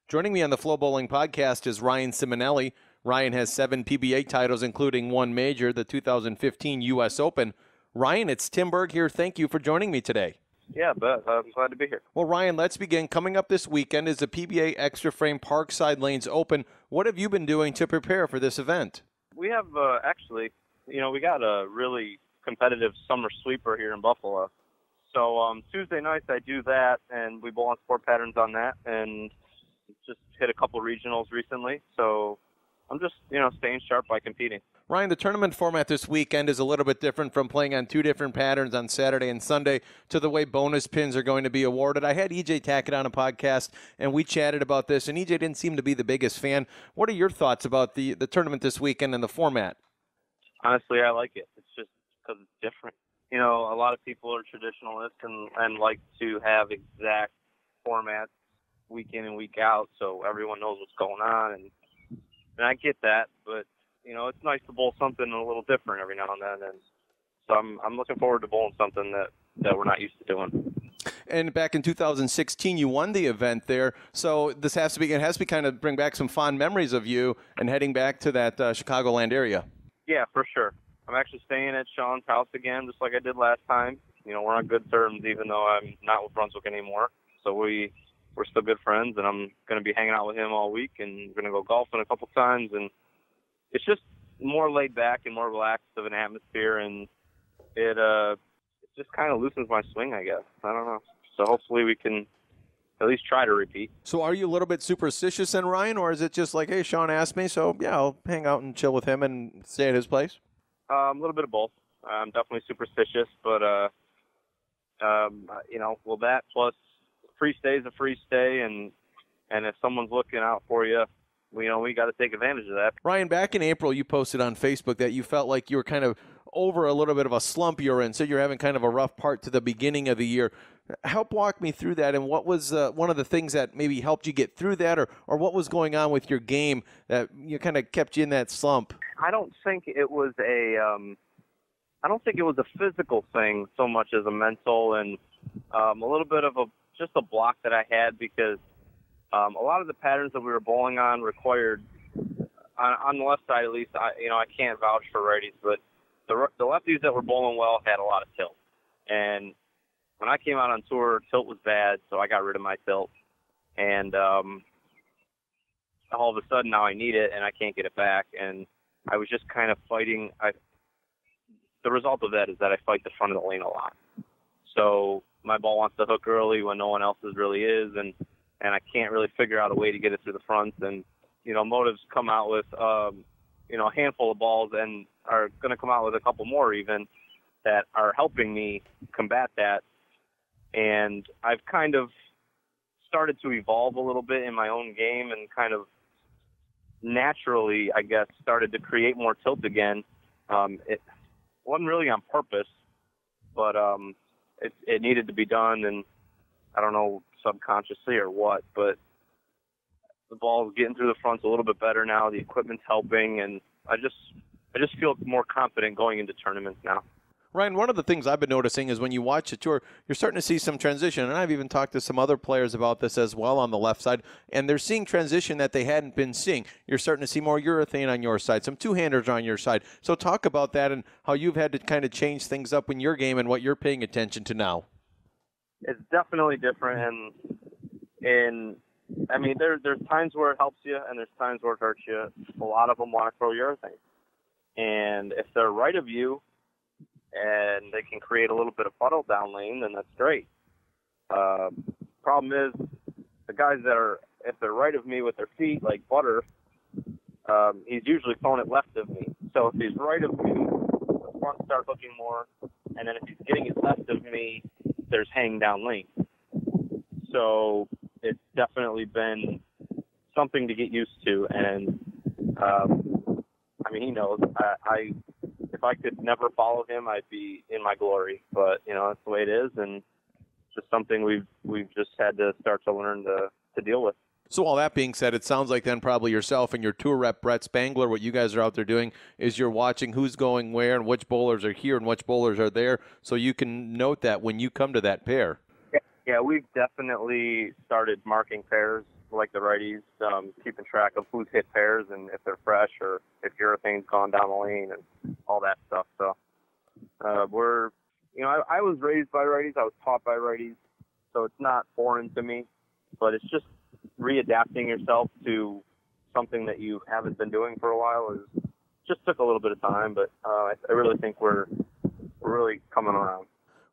Joining me on the FloBowling podcast is Ryan Ciminelli. Ryan has 7 PBA titles, including one major, the 2015 U.S. Open. Ryan, it's Tim Berg here. Thank you for joining me today. Yeah, but I'm glad to be here. Well, Ryan, let's begin. Coming up this weekend is the PBA Extra Frame Parkside Lanes Open. What have you been doing to prepare for this event? We have we got a really competitive summer sweeper here in Buffalo. So Tuesday nights I do that, and we bowl on sport patterns on that, and just hit a couple regionals recently. So I'm just, staying sharp by competing. Ryan, the tournament format this weekend is a little bit different from playing on 2 different patterns on Saturday and Sunday to the way bonus pins are going to be awarded. I had EJ Tackett on a podcast, and we chatted about this, and EJ didn't seem to be the biggest fan. What are your thoughts about the tournament this weekend and the format? Honestly, I like it. It's just because it's different. A lot of people are traditionalists and like to have exact formats week in and week out so everyone knows what's going on. And I get that, but it's nice to bowl something a little different every now and then, and so I'm looking forward to bowling something that we're not used to doing. And back in 2016, you won the event there, so it has to be kind of bring back some fond memories of you and heading back to that Chicagoland area. Yeah, for sure. I'm actually staying at Sean's house again, just like I did last time. We're on good terms, even though I'm not with Brunswick anymore. So we're still good friends, and I'm going to be hanging out with him all week, and we're going to go golfing a couple times, and it's just more laid back and more relaxed of an atmosphere, and it just kind of loosens my swing, I guess. I don't know. So hopefully we can at least try to repeat. So are you a little bit superstitious then, Ryan, or is it just like, hey, Sean asked me, so yeah, I'll hang out and chill with him and stay at his place? A little bit of both. I'm definitely superstitious, but that plus free stay is a free stay, and if someone's looking out for you, we got to take advantage of that. Ryan, back in April, you posted on Facebook that you felt like you were kind of over a little bit of a slump you're in, so you're having kind of a rough part to the beginning of the year. Help walk me through that, and what was one of the things that maybe helped you get through that, or what was going on with your game that you kind of kept you in that slump? I don't think it was a physical thing so much as a mental and a little bit of just a block that I had because a lot of the patterns that we were bowling on required, on the left side at least, I can't vouch for righties, but the lefties that were bowling well had a lot of tilt. And when I came out on tour, tilt was bad, so I got rid of my tilt. And all of a sudden now I need it, and I can't get it back. And I was just kind of fighting. The result of that is that I fight the front of the lane a lot. So my ball wants to hook early when no one else's really is, and I can't really figure out a way to get it through the fronts. And, Motive's come out with, a handful of balls and are going to come out with a couple more even that are helping me combat that. And I've kind of started to evolve a little bit in my own game and kind of naturally, I guess, started to create more tilt again. It wasn't really on purpose, but it needed to be done, and I don't know subconsciously or what, but the ball's getting through the fronts a little bit better now. The equipment's helping, and I just feel more confident going into tournaments now. Ryan, one of the things I've been noticing is when you watch the tour, you're starting to see some transition, and I've even talked to some other players about this as well on the left side, and they're seeing transition that they hadn't been seeing. You're starting to see more urethane on your side, some two-handers on your side. So talk about that and how you've had to kind of change things up in your game and what you're paying attention to now. It's definitely different, and there's times where it helps you, and there's times where it hurts you. A lot of them want to throw urethane, and if they're right of you, and they can create a little bit of puddle down lane, then that's great. Problem is, the guys that are, if they're right of me with their feet, like Butter, he's usually throwing it left of me. So if he's right of me, the front start hooking more, and then if he's getting it left of me, there's hang down lane. So it's definitely been something to get used to, and he knows. If I could never follow him, I'd be in my glory. But that's the way it is, and it's just something we've just had to start to learn to deal with. So all that being said, it sounds like then probably yourself and your tour rep, Brett Spangler, what you guys are out there doing is you're watching who's going where and which bowlers are here and which bowlers are there, so you can note that when you come to that pair. Yeah, we've definitely started marking pairs like the righties, keeping track of who's hit pairs and if they're fresh or if urethane's gone down the lane and all that stuff. So I was raised by righties. I was taught by righties, so it's not foreign to me. But it's just readapting yourself to something that you haven't been doing for a while just took a little bit of time. But I really think we're really coming around.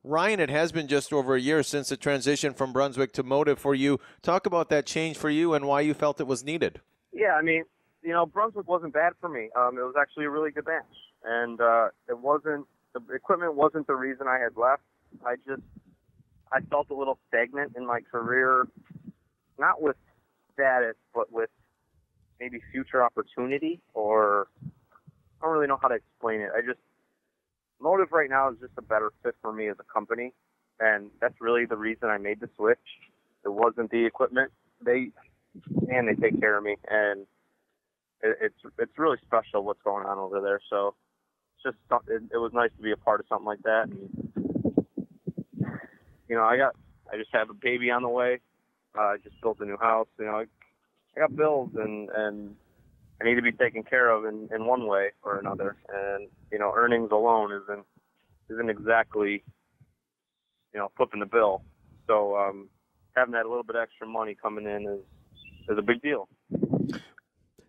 Ryan, it has been just over a year since the transition from Brunswick to Motive for you. Talk about that change for you and why you felt it was needed. Yeah, I mean, Brunswick wasn't bad for me. It was actually a really good match, and the equipment wasn't the reason I had left. I felt a little stagnant in my career, not with status, but with maybe future opportunity, or I don't really know how to explain it. Motive right now is just a better fit for me as a company, and that's really the reason I made the switch. It wasn't the equipment. They take care of me, and it's really special what's going on over there. So it's just it was nice to be a part of something like that. And I just have a baby on the way. I just built a new house. I got bills and I need to be taken care of in one way or another. And, earnings alone isn't exactly, flipping the bill. So having that little bit extra money coming in is a big deal.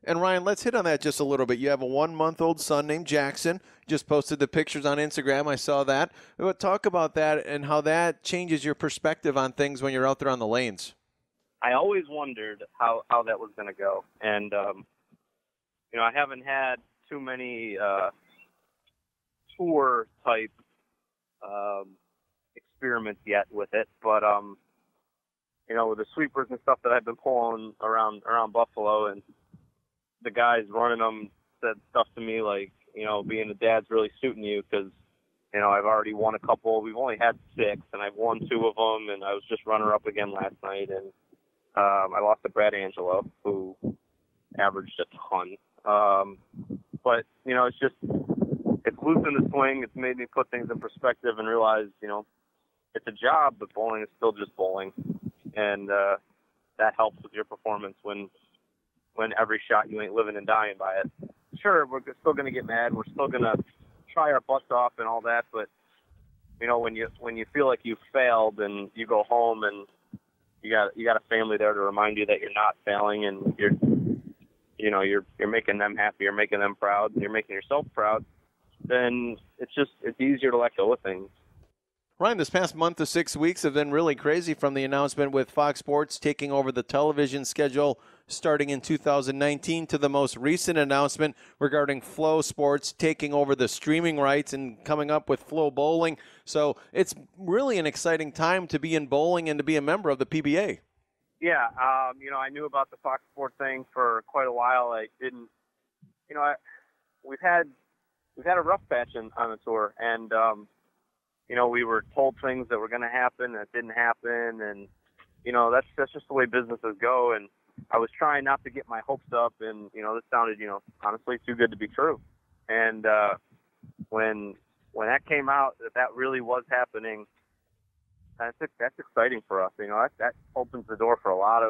And Ryan, let's hit on that just a little bit. You have a 1-month-old son named Jackson. Just posted the pictures on Instagram. I saw that. But talk about that and how that changes your perspective on things when you're out there on the lanes. I always wondered how that was going to go. And, I haven't had too many tour-type experiments yet with it. But, with the sweepers and stuff that I've been pulling around Buffalo, and the guys running them said stuff to me like, being a dad's really suiting you because, I've already won a couple. We've only had 6, and I've won 2 of them, and I was just runner-up again last night. And I lost to Brad Angelo, who averaged a ton. But, it's loosened the swing. It's made me put things in perspective and realize, it's a job, but bowling is still just bowling. And that helps with your performance when every shot you ain't living and dying by it. Sure, we're still going to get mad. We're still going to try our butts off and all that. But, when you feel like you've failed and you go home and you got a family there to remind you that you're not failing, and you're making them happy, you're making them proud, and you're making yourself proud, then it's easier to let go of things. Ryan, this past month to 6 weeks have been really crazy, from the announcement with Fox Sports taking over the television schedule starting in 2019 to the most recent announcement regarding Flow Sports taking over the streaming rights and coming up with FloBowling. So it's really an exciting time to be in bowling and to be a member of the PBA. Yeah, I knew about the Fox Sports thing for quite a while. I didn't, we've had a rough patch on the tour, and we were told things that were going to happen that didn't happen, and that's just the way businesses go. And I was trying not to get my hopes up, and this sounded honestly too good to be true. And when that came out, that really was happening, that's exciting for us. That opens the door for a lot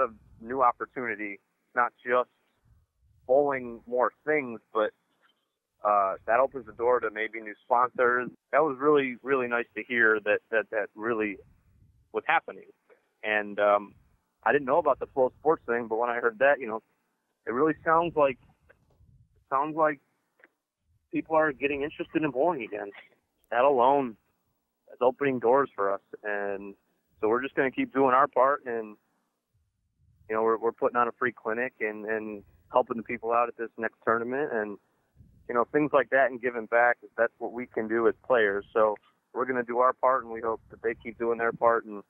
of new opportunity, not just bowling more things, but that opens the door to maybe new sponsors. That was really, really nice to hear that really was happening. And I didn't know about the Flow Sports thing, but when I heard that, it really sounds like people are getting interested in bowling again. That alone is opening doors for us, and so we're just going to keep doing our part. And we're putting on a free clinic and helping the people out at this next tournament, and things like that, and giving back. That's what we can do as players. So we're going to do our part, and we hope that they keep doing their part, and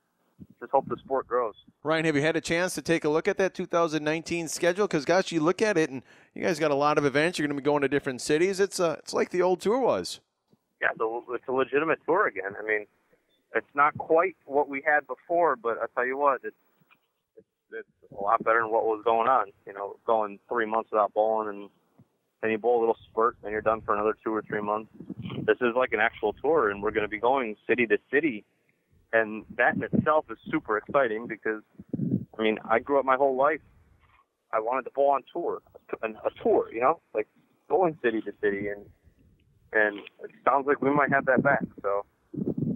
just hope the sport grows. Ryan, have you had a chance to take a look at that 2019 schedule? Because, gosh, you look at it, and you guys got a lot of events. You're going to be going to different cities. It's like the old tour was. Yeah, it's a legitimate tour again. I mean, it's not quite what we had before, but I tell you what, it's a lot better than what was going on. Going 3 months without bowling, and then you bowl a little spurt, and you're done for another 2 or 3 months. This is like an actual tour, and we're going to be going city to city. And that in itself is super exciting because I mean, I grew up my whole life. I wanted to bowl on tour, a tour, like going city to city, and it sounds like we might have that back. So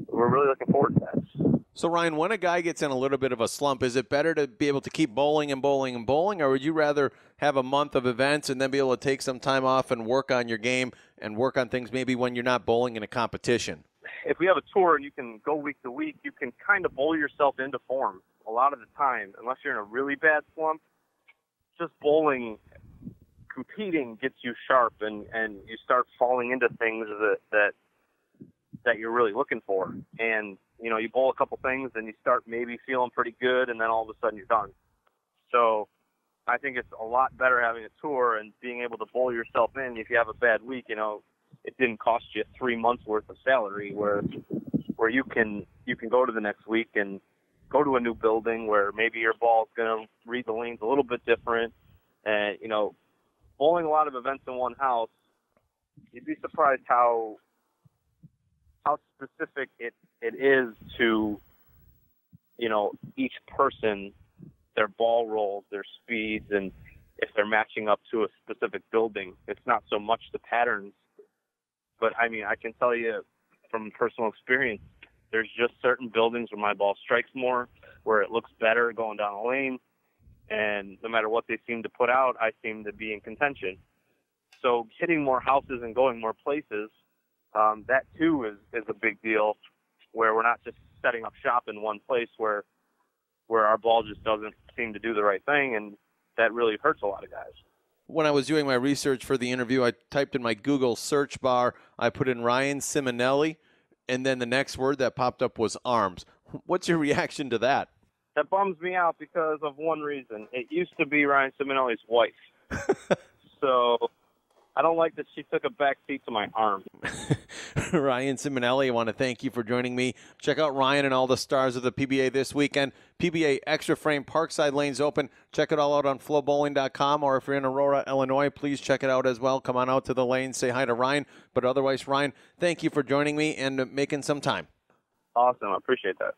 we're really looking forward to that. So, Ryan, when a guy gets in a little bit of a slump, is it better to be able to keep bowling and bowling and bowling, or would you rather have a month of events and then be able to take some time off and work on your game and work on things maybe when you're not bowling in a competition? If we have a tour and you can go week to week, you can kind of bowl yourself into form a lot of the time, unless you're in a really bad slump. Just bowling, competing gets you sharp, and you start falling into things that you're really looking for. And, you bowl a couple things and you start maybe feeling pretty good, and then all of a sudden you're done. So I think it's a lot better having a tour and being able to bowl yourself in. If you have a bad week, it didn't cost you 3 months worth of salary, where you can go to the next week and go to a new building where maybe your ball's going to read the lanes a little bit different. And, bowling a lot of events in one house, you'd be surprised how specific it is to, each person, their ball rolls, their speeds, and if they're matching up to a specific building. It's not so much the patterns. But, I mean, I can tell you from personal experience, there's just certain buildings where my ball strikes more, where it looks better going down a lane, and no matter what they seem to put out, I seem to be in contention. So hitting more houses and going more places, that too is a big deal, where we're not just setting up shop in one place where our ball just doesn't seem to do the right thing, and that really hurts a lot of guys. When I was doing my research for the interview, I typed in my Google search bar, I put in Ryan Ciminelli, and then the next word that popped up was arms. What's your reaction to that? That bums me out because of one reason. It used to be Ryan Ciminelli's wife. So I don't like that she took a back seat to my arm. Ryan Ciminelli, I want to thank you for joining me. Check out Ryan and all the stars of the PBA this weekend. PBA Extra Frame Parkside Lanes Open. Check it all out on FloBowling.com, or if you're in Aurora, Illinois, please check it out as well. Come on out to the lanes, say hi to Ryan. But otherwise, Ryan, thank you for joining me and making some time. Awesome. I appreciate that.